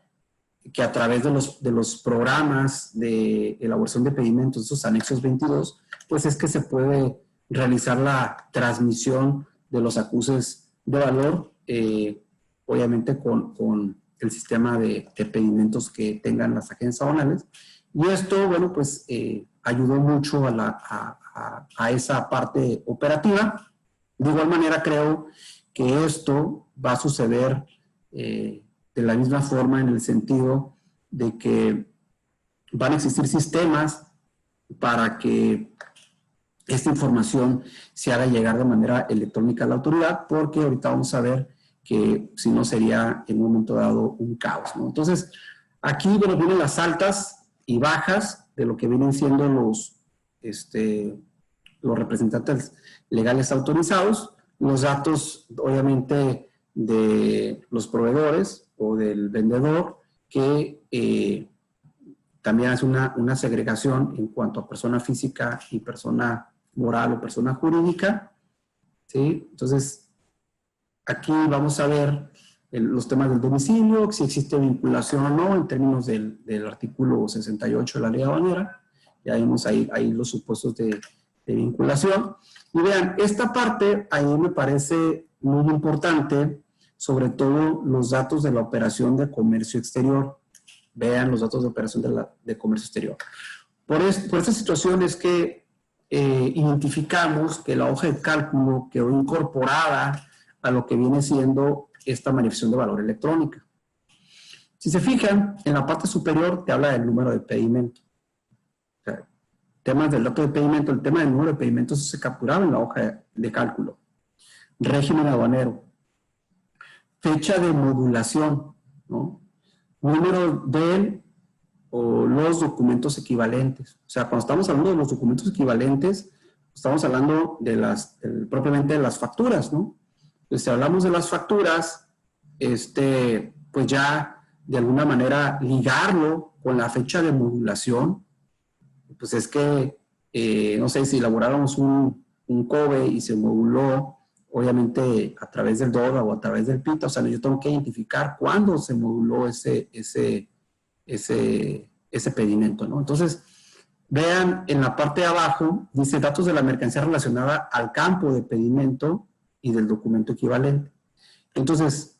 [SPEAKER 1] que a través de los programas de elaboración de pedimentos, esos anexos 22, pues es que se puede realizar la transmisión de los acuses de valor, obviamente con el sistema de pedimentos que tengan las agencias aduanales. Y esto, bueno, pues ayudó mucho a esa parte operativa. De igual manera, creo que esto va a suceder de la misma forma, en el sentido de que van a existir sistemas para que esta información se haga llegar de manera electrónica a la autoridad, porque ahorita vamos a ver que si no sería en un momento dado un caos, ¿no? Entonces, aquí, bueno, vienen las altas y bajas de lo que vienen siendo los representantes legales autorizados, los datos, obviamente, de los proveedores o del vendedor, que también hace una segregación en cuanto a persona física y persona moral o persona jurídica, ¿sí? Entonces, aquí vamos a ver los temas del domicilio, si existe vinculación o no en términos del artículo 68 de la ley aduanera. Ya vimos ahí los supuestos de vinculación. Y vean, esta parte ahí me parece muy importante, sobre todo los datos de la operación de comercio exterior. Vean los datos de operación de comercio exterior. Por esta situación es que identificamos que la hoja de cálculo quedó incorporada a lo que viene siendo esta manifestación de valor electrónica. Si se fijan, en la parte superior te habla del número de pedimento. O sea, temas del dato de pedimento, el tema del número de pedimentos se capturaba en la hoja de cálculo. Régimen aduanero. Fecha de modulación, ¿no? Número del o los documentos equivalentes. O sea, cuando estamos hablando de los documentos equivalentes, estamos hablando de propiamente de las facturas, ¿no? Entonces, si hablamos de las facturas, pues ya de alguna manera ligarlo con la fecha de modulación, pues es que, no sé, si elaboráramos un COBE y se moduló, obviamente a través del DODA o a través del PITA, o sea, yo tengo que identificar cuándo se moduló ese pedimento, ¿no? Entonces, vean en la parte de abajo, dice datos de la mercancía relacionada al campo de pedimento y del documento equivalente. Entonces,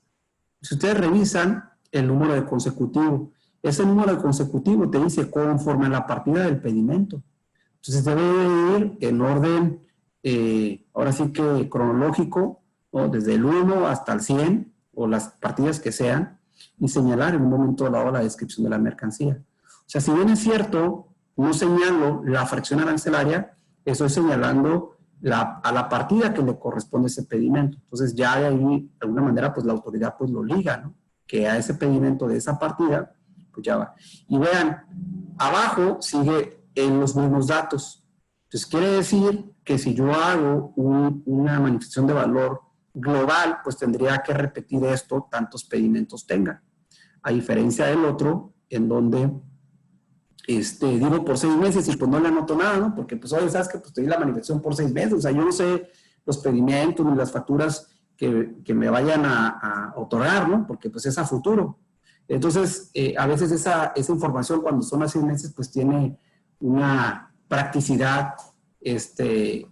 [SPEAKER 1] si ustedes revisan el número de consecutivo, ese número de consecutivo te dice conforme a la partida del pedimento. Entonces, debe ir en orden, ahora sí que cronológico, ¿no? Desde el 1 hasta el 100, o las partidas que sean, y señalar en un momento dado la descripción de la mercancía. O sea, si bien es cierto, no señalo la fracción arancelaria, estoy señalando a la partida que le corresponde ese pedimento. Entonces ya de ahí, de alguna manera, pues la autoridad pues lo liga, ¿no? Que a ese pedimento de esa partida, pues ya va. Y vean, abajo sigue en los mismos datos. Entonces quiere decir que si yo hago una manifestación de valor global, pues tendría que repetir esto tantos pedimentos tenga. A diferencia del otro, en donde digo por 6 meses y pues no le anoto nada, ¿no? Porque pues oye, sabes que pues te di la manifestación por 6 meses, o sea, yo no sé los pedimentos ni las facturas que me vayan a otorgar, ¿no? Porque pues es a futuro. Entonces, a veces esa información cuando son a 6 meses pues tiene una practicidad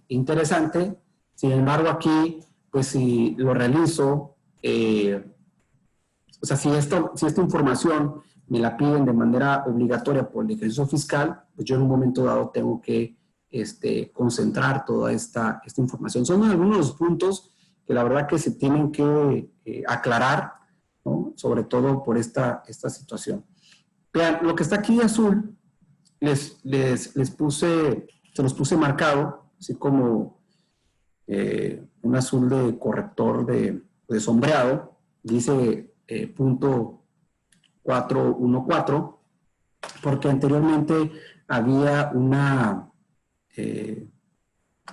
[SPEAKER 1] interesante. Sin embargo, aquí, pues si lo realizo, o sea, si esta información me la piden de manera obligatoria por el ejercicio fiscal, pues yo en un momento dado tengo que concentrar toda esta información. Son algunos de los puntos que la verdad que se tienen que aclarar, ¿no? Sobre todo por esta situación. Vean, lo que está aquí de azul, se los puse marcado, así como un azul de corrector de sombreado, dice punto 414, porque anteriormente había un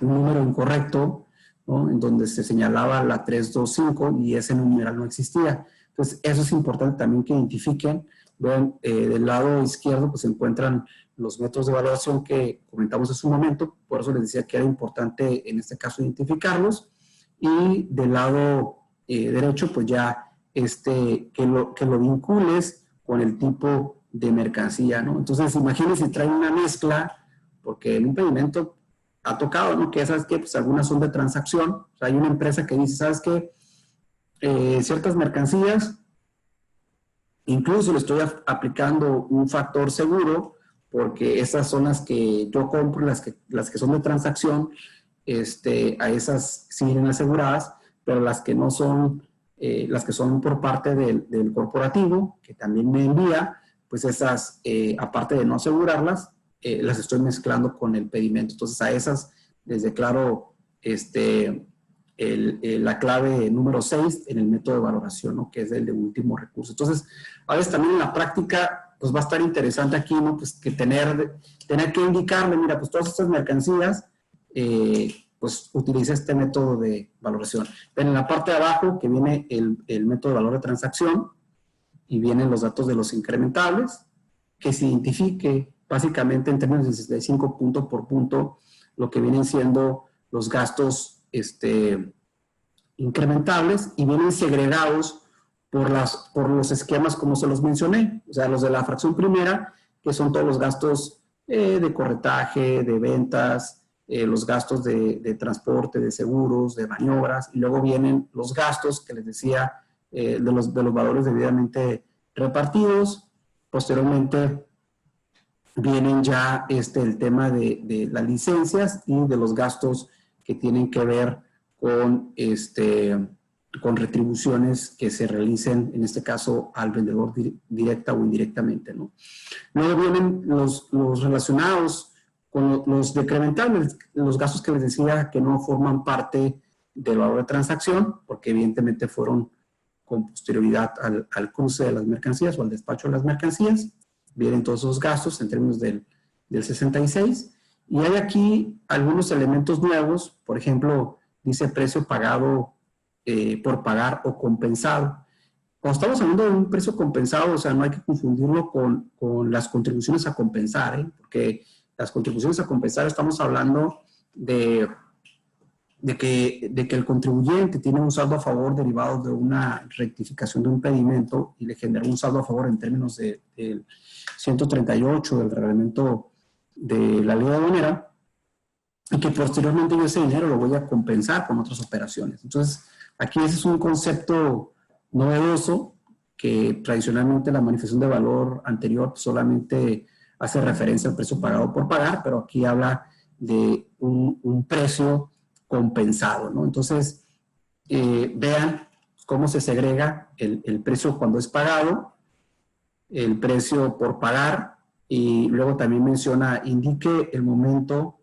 [SPEAKER 1] número incorrecto, ¿no? En donde se señalaba la 325 y ese numeral no existía. Entonces, eso es importante también que identifiquen. Vean, del lado izquierdo pues se encuentran los métodos de evaluación que comentamos en su momento, por eso les decía que era importante en este caso identificarlos, y del lado derecho pues ya que lo vincules con el tipo de mercancía, ¿no? Entonces, imagínense si traen una mezcla, porque en un pedimento ha tocado, ¿no? Que sabes que pues algunas son de transacción, o sea, hay una empresa que dice, ¿sabes qué? Ciertas mercancías, incluso le estoy aplicando un factor seguro, porque esas son las que yo compro, las que son de transacción, a esas sí vienen aseguradas, pero las que no son, las que son por parte del corporativo, que también me envía, pues esas, aparte de no asegurarlas, las estoy mezclando con el pedimento. Entonces a esas les declaro la clave número 6 en el método de valoración, ¿no? Que es el de último recurso. Entonces, a veces también en la práctica, pues va a estar interesante aquí, ¿no? Pues que tener que indicarle, mira, pues todas estas mercancías, pues utiliza este método de valoración. Pero en la parte de abajo, que viene el método de valor de transacción, y vienen los datos de los incrementables, que se identifique básicamente en términos de 65 punto por punto, lo que vienen siendo los gastos incrementables, y vienen segregados por los esquemas como se los mencioné, o sea, los de la fracción primera, que son todos los gastos de corretaje, de ventas, los gastos de transporte, de seguros, de maniobras, y luego vienen los gastos que les decía de los valores debidamente repartidos. Posteriormente vienen ya el tema de las licencias y de los gastos que tienen que ver con, con retribuciones que se realicen, en este caso, al vendedor directa o indirectamente, ¿no? Luego vienen los relacionados con los decrementables, los gastos que les decía que no forman parte del valor de transacción, porque evidentemente fueron con posterioridad al cruce de las mercancías o al despacho de las mercancías. Vienen todos esos gastos en términos del 66. Y hay aquí algunos elementos nuevos, por ejemplo, dice precio pagado por pagar o compensado. Cuando estamos hablando de un precio compensado, o sea, no hay que confundirlo con las contribuciones a compensar, porque las contribuciones a compensar estamos hablando de que el contribuyente tiene un saldo a favor derivado de una rectificación de un pedimento y le genera un saldo a favor en términos del 138 del reglamento de la ley aduanera, y que posteriormente yo ese dinero lo voy a compensar con otras operaciones. Entonces, aquí ese es un concepto novedoso que tradicionalmente la manifestación de valor anterior solamente hace referencia al precio pagado por pagar, pero aquí habla de un precio compensado, ¿no? Entonces, vean cómo se segrega el precio cuando es pagado, el precio por pagar, y luego también menciona, indique el momento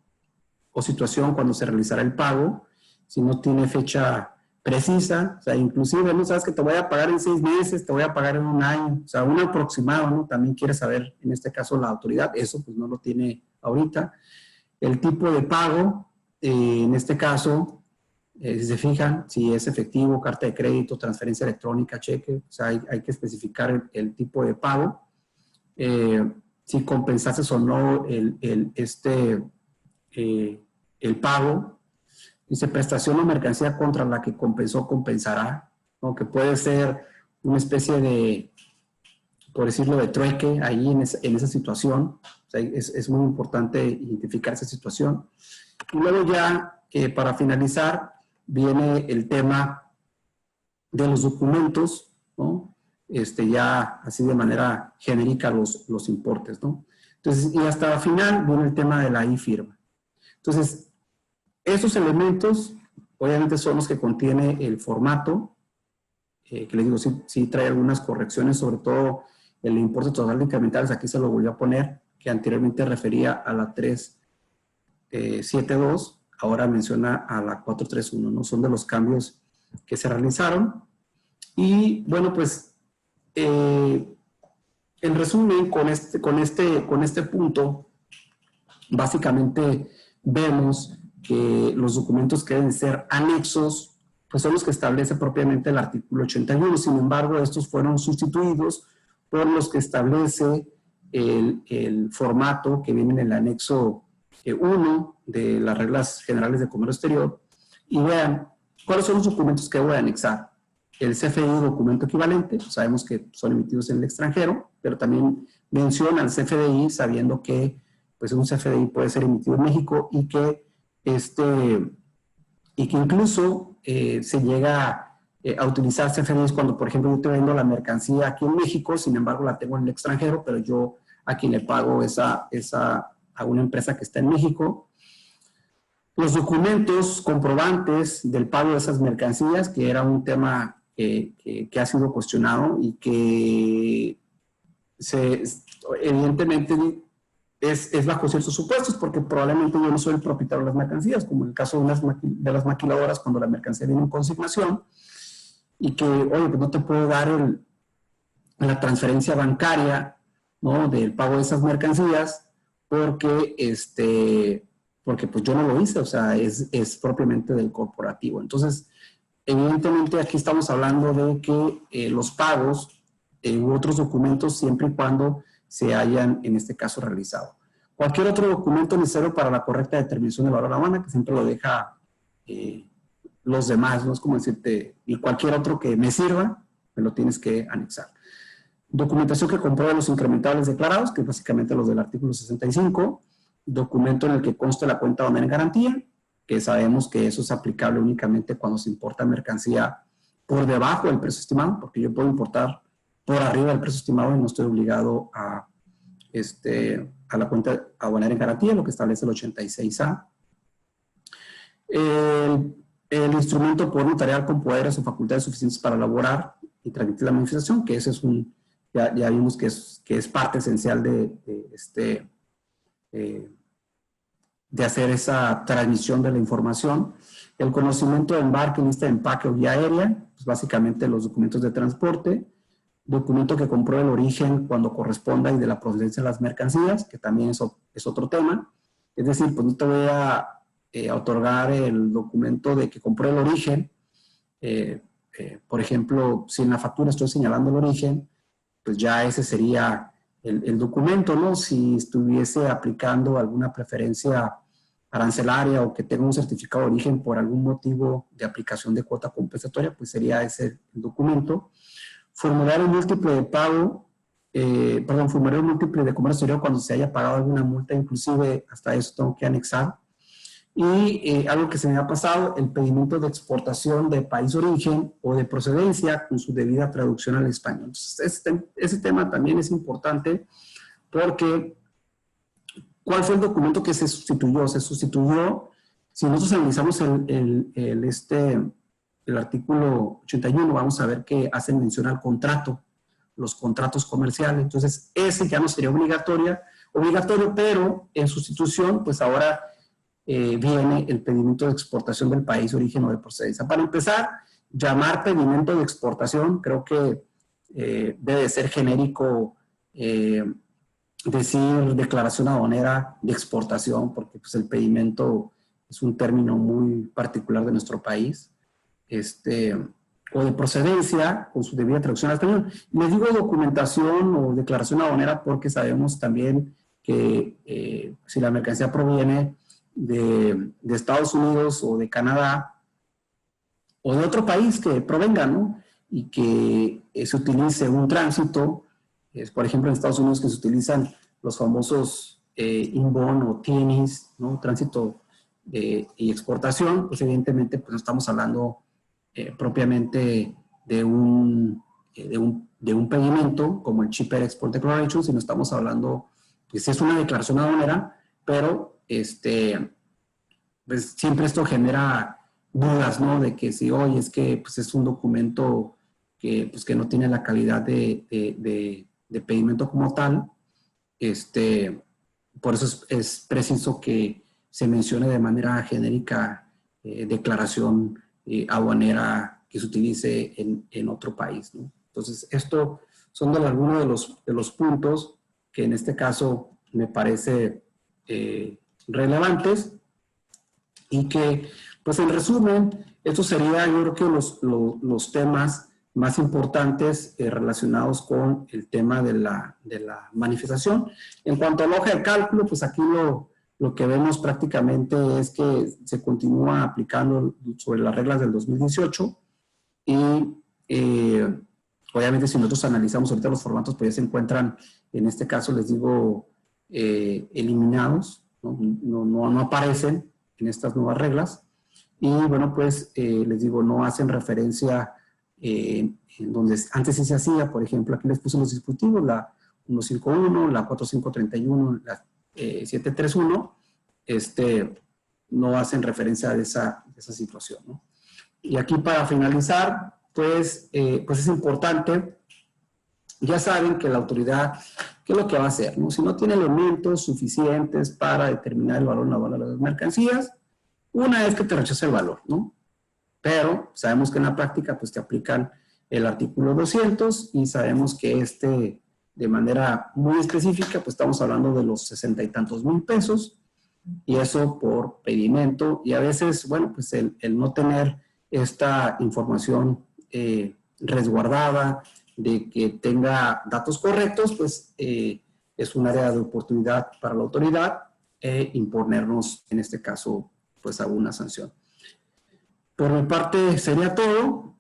[SPEAKER 1] o situación cuando se realizará el pago, si no tiene fecha precisa, o sea, inclusive no sabes que te voy a pagar en 6 meses, te voy a pagar en 1 año, o sea, un aproximado, ¿no? También quiere saber, en este caso, la autoridad, eso pues no lo tiene ahorita. El tipo de pago, en este caso, si se fijan, si es efectivo, carta de crédito, transferencia electrónica, cheque, o sea, hay que especificar el tipo de pago. Si compensases o no el pago. Dice prestación o mercancía contra la que compensó, compensará, ¿no? Que puede ser una especie de, por decirlo, de trueque ahí en esa situación. O sea, es muy importante identificar esa situación. Y luego ya, para finalizar, viene el tema de los documentos, ¿no? Ya así de manera genérica los importes, ¿no? Entonces, y hasta el final viene el tema de la e-firma. Entonces, esos elementos, obviamente, son los que contiene el formato, que les digo, sí trae algunas correcciones, sobre todo el importe total de incrementales, aquí se lo volvió a poner, que anteriormente refería a la 372, ahora menciona a la 431, ¿no? Son de los cambios que se realizaron. Y bueno, pues, en resumen, con este punto, básicamente vemos que los documentos que deben ser anexos, pues son los que establece propiamente el artículo 81. Sin embargo, estos fueron sustituidos por los que establece el formato que viene en el anexo 1 de las reglas generales de comercio exterior. Y vean, ¿cuáles son los documentos que voy a anexar? El CFDI, documento equivalente, sabemos que son emitidos en el extranjero, pero también menciona el CFDI sabiendo que pues un CFDI puede ser emitido en México y que incluso se llega a utilizar CFDIs cuando, por ejemplo, yo te vendo la mercancía aquí en México, sin embargo la tengo en el extranjero, pero yo a quien le pago a una empresa que está en México. Los documentos comprobantes del pago de esas mercancías, que era un tema que ha sido cuestionado y que evidentemente es bajo ciertos supuestos, porque probablemente yo no soy el propietario de las mercancías, como en el caso de las maquiladoras, cuando la mercancía viene en consignación, y que, oye, pues no te puedo dar la transferencia bancaria, ¿no?, del pago de esas mercancías, porque pues yo no lo hice, o sea, es propiamente del corporativo. Entonces, evidentemente aquí estamos hablando de que los pagos u otros documentos, siempre y cuando se hayan, en este caso, realizado. Cualquier otro documento necesario para la correcta determinación del valor de la aduana, que siempre lo deja los demás, ¿no? Es como decirte, y cualquier otro que me sirva, me lo tienes que anexar. Documentación que compruebe los incrementables declarados, que es básicamente los del artículo 65. Documento en el que conste la cuenta aduanera en garantía, que sabemos que eso es aplicable únicamente cuando se importa mercancía por debajo del precio estimado, porque yo puedo importar por arriba del precio estimado y no estoy obligado a la cuenta aduanera en garantía, lo que establece el 86A. El instrumento por notarial con poderes o facultades suficientes para elaborar y transmitir la manifestación, que ese es ya vimos que es parte esencial de hacer esa transmisión de la información. El conocimiento de embarque, lista de empaque o vía aérea, pues básicamente los documentos de transporte. Documento que compruebe el origen cuando corresponda y de la procedencia de las mercancías, que también es otro tema. Es decir, pues no te voy a otorgar el documento de que compruebe el origen. Por ejemplo, si en la factura estoy señalando el origen, pues ya ese sería el documento, ¿no? Si estuviese aplicando alguna preferencia arancelaria o que tenga un certificado de origen por algún motivo de aplicación de cuota compensatoria, pues sería ese el documento. Formulario múltiple de pago, formulario múltiple de comercio exterior cuando se haya pagado alguna multa, inclusive hasta eso tengo que anexar. Y algo que se me ha pasado, el pedimento de exportación de país de origen o de procedencia con su debida traducción al español. Entonces, ese tema también es importante porque ¿cuál fue el documento que se sustituyó? Se sustituyó, si nosotros analizamos el artículo 81, vamos a ver que hacen mención al contrato, los contratos comerciales. Entonces, ese ya no sería obligatorio, pero en sustitución, pues ahora viene el pedimento de exportación del país de origen o de procedencia. Para empezar, llamar pedimento de exportación, creo que debe ser genérico decir declaración aduanera de exportación, porque pues, el pedimento es un término muy particular de nuestro país, o de procedencia, con su debida traducción al español. Les digo documentación o declaración aduanera porque sabemos también que si la mercancía proviene de Estados Unidos o de Canadá o de otro país que provenga, ¿no? Y que se utilice un tránsito, por ejemplo en Estados Unidos que se utilizan los famosos inbound o TNIs, ¿no? Tránsito y exportación, pues evidentemente pues no estamos hablando propiamente de un pedimento como el Cheaper Export Declaration, sino estamos hablando, pues es una declaración aduanera, pero pues siempre esto genera dudas, ¿no? De que si hoy es que pues es un documento que no tiene la calidad de pedimento como tal, por eso es preciso que se mencione de manera genérica declaración aduanera que se utilice en otro país, ¿no? Entonces, esto son algunos de los puntos que en este caso me parece relevantes y que, pues en resumen, estos serían yo creo que los temas más importantes relacionados con el tema de la manifestación. En cuanto a la hoja de cálculo, pues aquí lo que vemos prácticamente es que se continúa aplicando sobre las reglas del 2018 y obviamente si nosotros analizamos ahorita los formatos, pues ya se encuentran, en este caso les digo, eliminados, no aparecen en estas nuevas reglas y bueno, pues les digo, no hacen referencia en donde antes sí se hacía, por ejemplo, aquí les puse los dispositivos, la 151, la 4531, la 731, no hacen referencia a esa situación, ¿no? Y aquí para finalizar, pues es importante, ya saben que la autoridad, ¿qué es lo que va a hacer, no? Si no tiene elementos suficientes para determinar el valor laboral de las mercancías, una es que te rechaza el valor, ¿no? Pero sabemos que en la práctica pues te aplican el artículo 200 y sabemos que de manera muy específica pues estamos hablando de los 60 y tantos mil pesos y eso por pedimento y a veces, bueno, pues el no tener esta información resguardada de que tenga datos correctos pues es un área de oportunidad para la autoridad imponernos en este caso pues alguna sanción. Por mi parte sería todo.